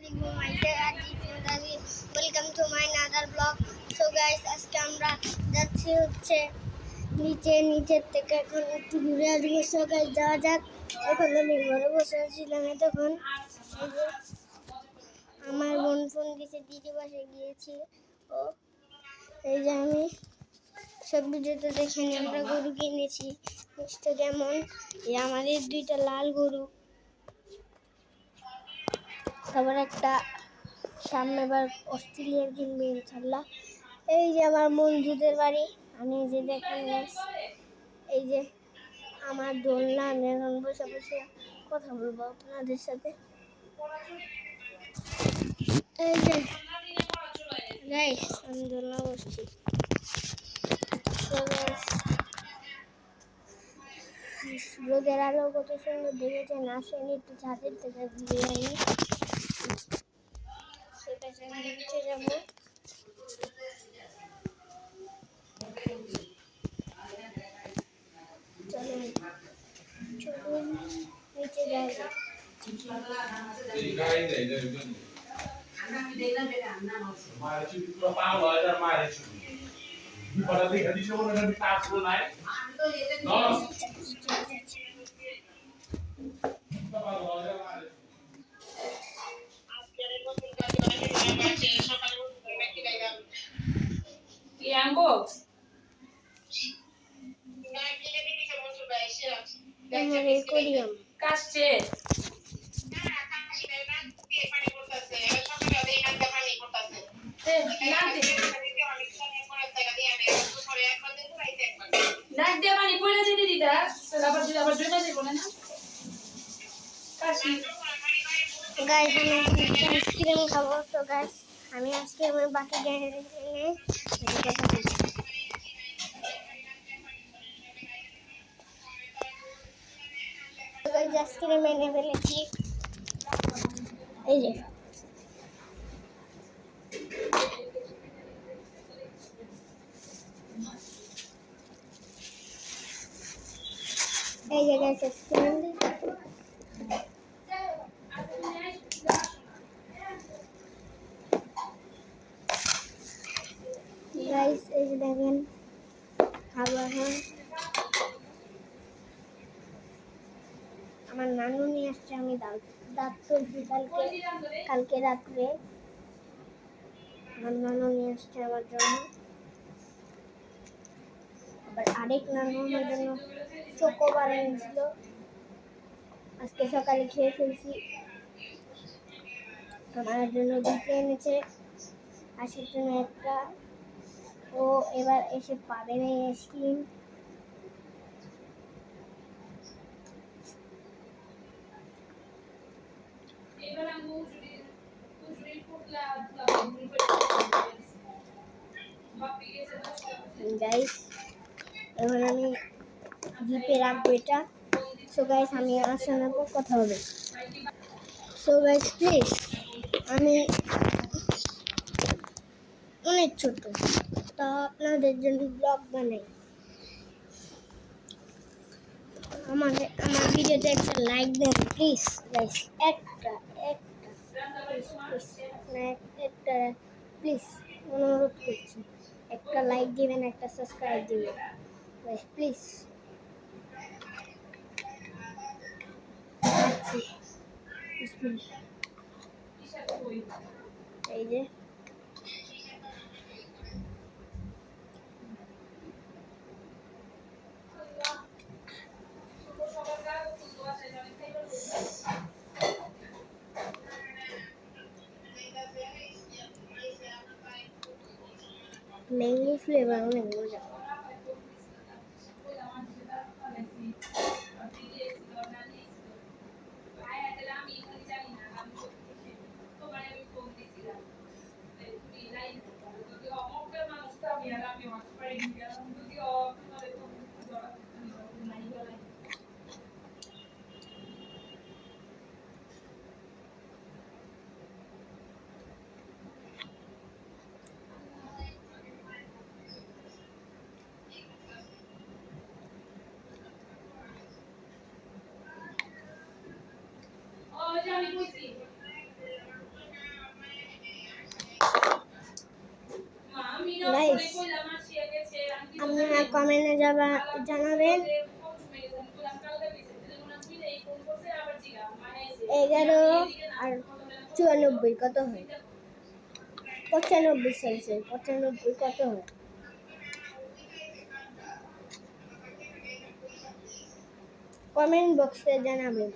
আসসালামু আলাইকুম welcome to my another blog. So guys, আজকে আমরা যাচ্ছি হচ্ছে নিচের থেকে এখন একটু ঘুরে আসবো। সো গাইস, যাওয়া যাক। এখন আমি ঘরে বসে আছিলাম, তখন এই যে আমার বোন ফোন দিয়েছে, দিদি বাসায় গিয়েছি। ও এই যে আমি সব ভিডিওতে দেখেনি, আমরা গরু কিনেছি মিষ্টি কেমন। এই আমাদের দুইটা লাল গরু, তারপর একটা সামনে বার অস্ট্রেলিয়ার কিনবে ইনশাল্লাহ। এই যে আমার বন্ধুদের বাড়ি, আমি এই যে দেখেন এই যে আমার দোলনা, আমি এখন বসে বসে কথা বলবো আপনাদের সাথে। এই যে গাইস, আমি দোলনা বসছি। রোদের আলো কত সুন্দর দেখেছেন। আসেন একটু ছাদের থেকে ঘুরে আনি, সেটা নিচে যাবো। চলুন নিচে যাই। অ্যাকোয়ারিয়াম কাশছে গাইস, আমি আইসক্রিম খাবো। তো গাইস, আমি আইসক্রিমের বাকি আইসক্রিম এনে ফেলেছি। এই যে গাইস আইসক্রিম গাইস, এই যে দেখেন খাবার। আমার নানু নিয়ে আসছে, আমি দাঁত চলছি কালকে রাত্রে। আমার নানু নিয়ে আসছে আমার জন্য, আবার আরেক নানু আমার জন্য চোকোবার এনেছিল, আজকে সকালে খেয়ে ফেলছি। আমার জন্য দুটো এনেছে, আসার জন্য একটা। ও এবার এসে পাবে না আইসক্রিম। গাইস, এবার আমি জিপে রাখবো এটা। সো গাইস, আমি আসার পর কথা হবে। সো গাইস প্লিজ, আমি অনেক ছোট, তা আপনাদের জন্য ব্লগ বানাই। আমার ভিডিওতে একটা লাইক দেন প্লিজ গাইস, একটা প্লিজ অনুরোধ করছি। একটা লাইক দিবেন, একটা সাবস্ক্রাইব দিবেন গাইস প্লিজ। এই যে ম্যাঙ্গো ফ্লেভার অনেক মজা। কমেন্টে জানাবেন। 11 আর 94 কত হয়? 95 সেলসিয়াস 95 কত হয়? কমেন্ট বক্সে জানাবেন।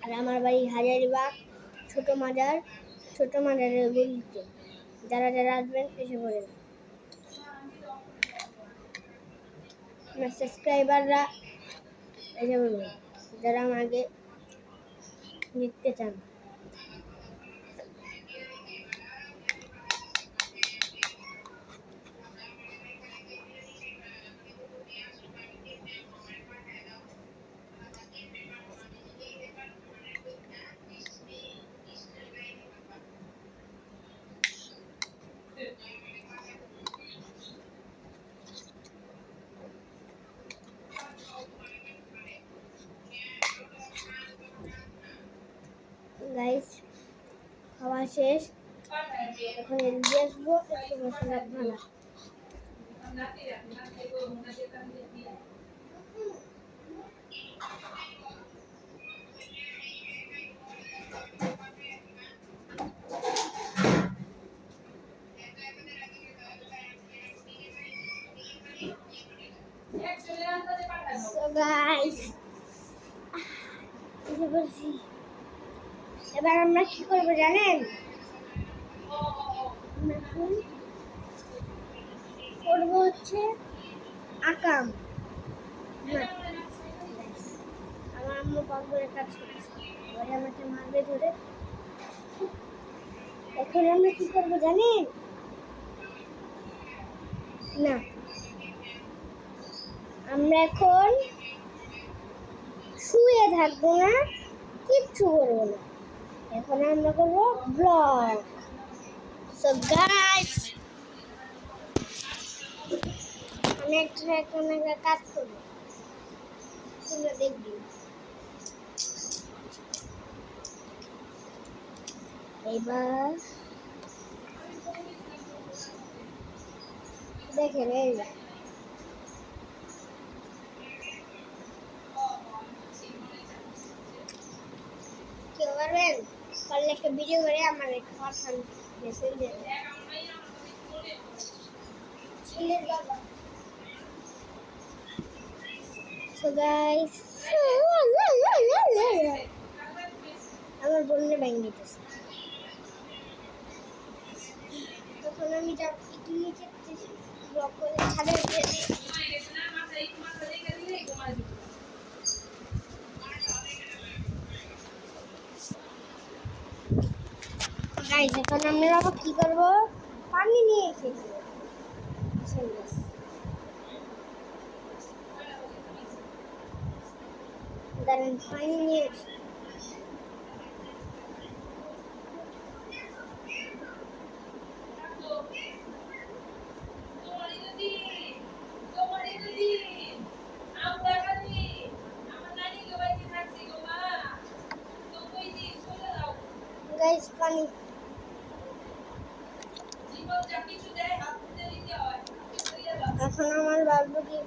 আর আমার বাড়ি হাজারীবাগ ছোট মাজারের গলিতে। যারা আসবেন এসে পড়েন। আমার সাবস্ক্রাইবাররা এসে পড়বেন, যারা আমাকে দেখতে চান। গাইস, খাওয়া শেষ, এখন এদিকে আসবো, একটু বসে রাখবো না। এবার আমরা কি করবো জানেন? করবো হচ্ছে আকাম। আমার আম্মু পাম্পের কাজ করছে, এবারে আমাকে মারবে ধরে। এখন আমরা কি করবো জানেন? না, আমরা এখন শুয়ে থাকবো না, কিচ্ছু করবো না। এখন আমরা করবো ব্লগ। সো গাইস, আমি এখন একটা কাজ করবো, তোমরা দেখবি। এবার দেখেন, এই কেউ পারবেন? পারলে একটা ভিডিও করে আমার একটা পাঠান, মেসেঞ্জে। ছেলের বাবা। সো গাইস, আমার বোনের ব্যাংক নিতেছে। তখন আমি একটু নিচে ব্লক করে ছাদে গাইস, এখন আমরা আবার কি করবো? পানি নিয়ে খেলবো। দাঁড়ান, পানি নিয়ে গাইস পানি। এখন আমার বাবু কি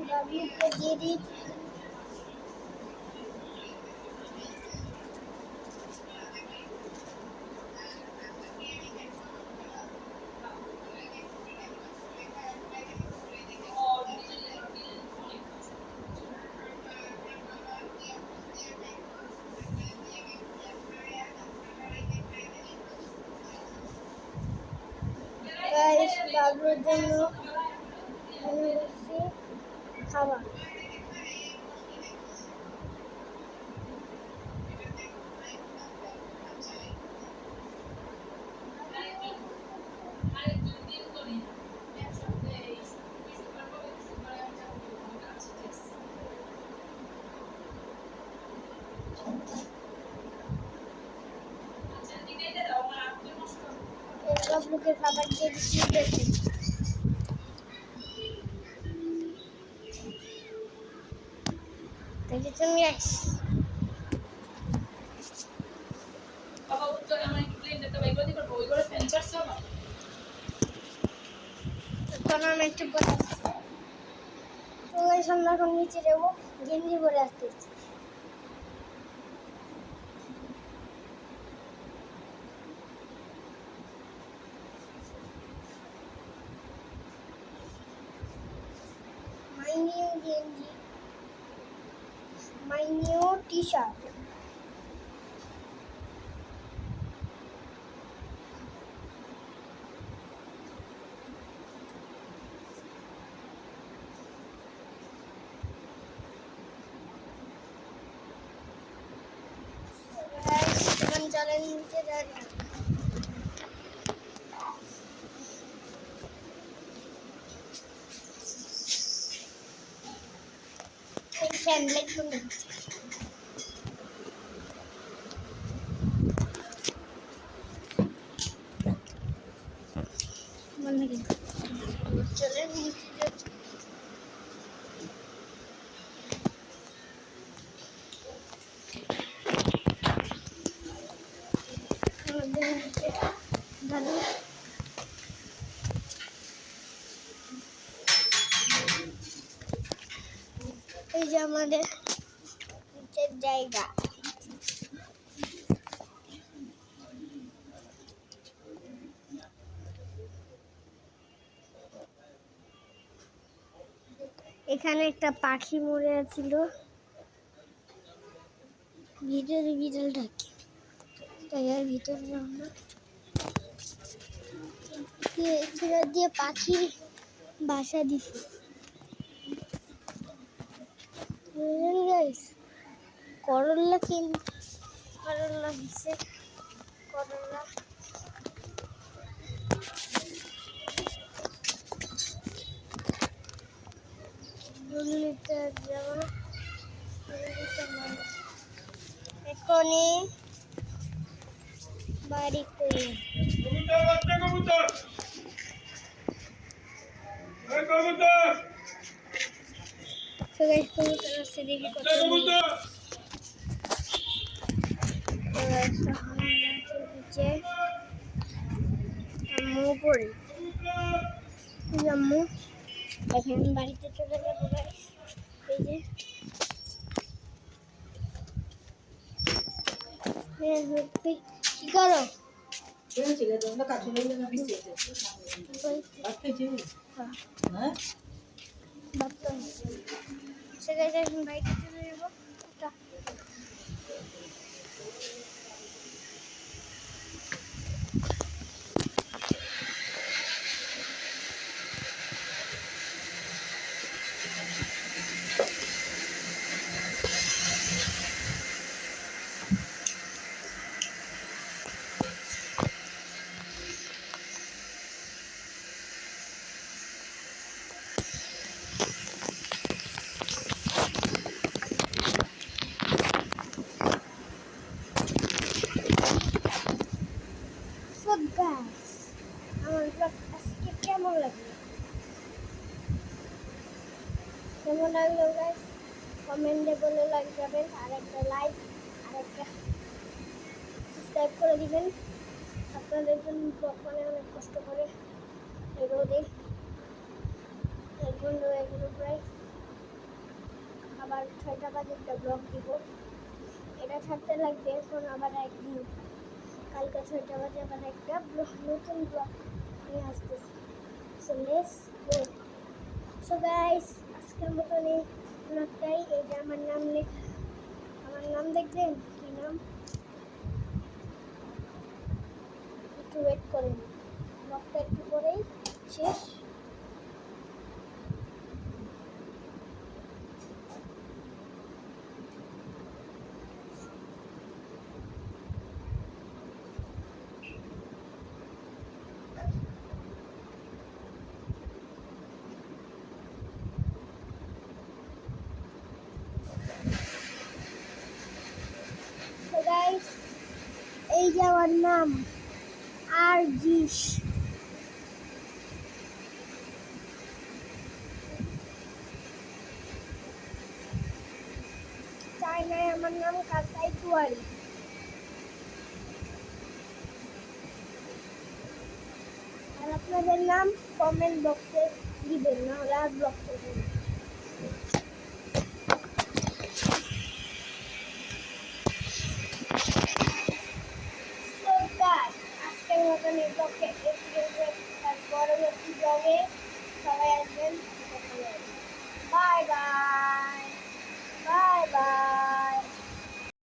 বাবুকে দিয়ে দিই। বাবুর জন্য খাবার। বাবুকে খাবার দিয়ে দিচ্ছি। কারণ আমি একটু পরে আসছি। তো গাইস আমরা এখন নিচে যাবো, গেঞ্জি পরে আসতেছি। My new গেঞ্জি, my new t-shirt. এখন চলেন নিচে যাই। ফ্যান লাইট বন্ধ করছি। চলেন নিচে যাচ্ছি। আমাদের নিচে ভালো এই যে আমাদের নিচের জায়গা। এখানে একটা পাখি মরে ছিল, ভিতরে বিড়াল ঢাকে, তাই আর ভিতরে যাব না। এখানে দিয়ে পাখির বাসা দিছে। বুঝলেন গাইস, করল্লা করল্লা দিছে, করল্লা এখনই বাড়িতে আম্মু পড়ে আম্মু এখন বাড়িতে চলে যাবো গাইস। এই যে কি করো? বাড়িতে চলে যাবো। আমার ব্লগ আজকে কেমন লাগলো গাইস কমেন্টে বলে লাইক যাবেন, আর একটা লাইক আর একটা সাবস্ক্রাইব করে দিবেন। আপনাদের জন্য ব্লগ মানে অনেক কষ্ট করে রোদে 1 ঘন্টা হয়ে গেল প্রায়, আবার 6টা বাজে একটা ব্লগ দিব। এটা ছাড়তে লাগবে এখন আবার একদিন, কালকে 6টা বাজে আবার একটা নতুন ব্লগ নিয়ে আসতেছি। So let's go. So guys আজকের মতন এই ব্লগটাই, এই যে আমার নাম দেখবেন, কি নাম একটু ওয়েট করেন, ব্লগটা একটু পরেই শেষ। গাইস এই যে আমার নাম আরজিশ, চায়নায় আমার নাম কাসাই তুয়ারি। আর আপনাদের নাম কমেন্ট বক্সে দিবেন, না হলে আর ব্লক করবেন। So guys, আজকের মতন এই ব্লগে পরবর্তী ব্লগে সবাই আসবেন। Bye bye, bye bye.